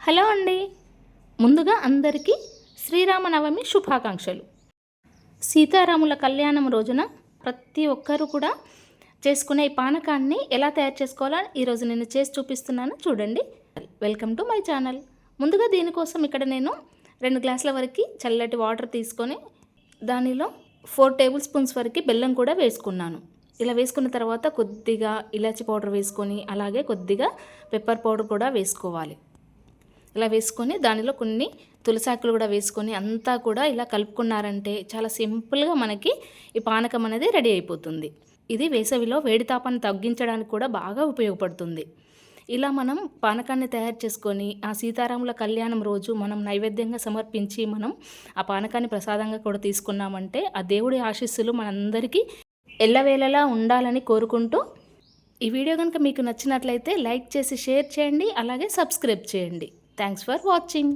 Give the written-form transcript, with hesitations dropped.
Hello అండి. ముందుగా అందరికీ శ్రీరామనవమి శుభాకాంక్షలు. సీతారాముల కళ్యాణం రోజున ప్రతి ఒక్కరూ కూడా చేసుకునే ఈ పానకాన్ని ఎలా తయారు చేసుకోవాలో ఈరోజు నేను చేసి చూపిస్తున్నాను చూడండి. Welcome to my channel. ముందుగా దీనికోసం ఇక్కడ నేను 2 గ్లాసుల వరకు చల్లటి వాటర్ తీసుకొని దానిలో 4 టేబుల్ స్పూన్స్ వరకు బెల్లం కూడా వేసుకున్నాను. ఇలా వేసుకున్న తర్వాత కొద్దిగా ఇలాచి పౌడర్ వేసుకొని అలాగే కొద్దిగా పెప్పర్ పౌడర్ కూడా వేసుకోవాలి. ఇలా వేసుకొని దానిలో కొన్ని తులసాకులు కూడా వేసుకొని అంతా కూడా ఇలా కలుపుకున్నారంటే చాలా సింపుల్గా మనకి ఈ పానకం అనేది రెడీ అయిపోతుంది. ఇది వేసవిలో వేడి తాపాన్ని తగ్గించడానికి కూడా బాగా ఉపయోగపడుతుంది. ఇలా మనం పానకాన్ని తయారు చేసుకొని ఆ సీతారాముల కళ్యాణం రోజు మనం నైవేద్యంగా సమర్పించి మనం ఆ పానకాన్ని ప్రసాదంగా కూడా తీసుకున్నామంటే ఆ దేవుడి ఆశీస్సులు మనందరికీ ఎల్లవేళలా ఉండాలని కోరుకుంటూ ఈ వీడియో కనుక మీకు నచ్చినట్లయితే లైక్ చేసి షేర్ చేయండి, అలాగే సబ్స్క్రైబ్ చేయండి. Thanks for watching.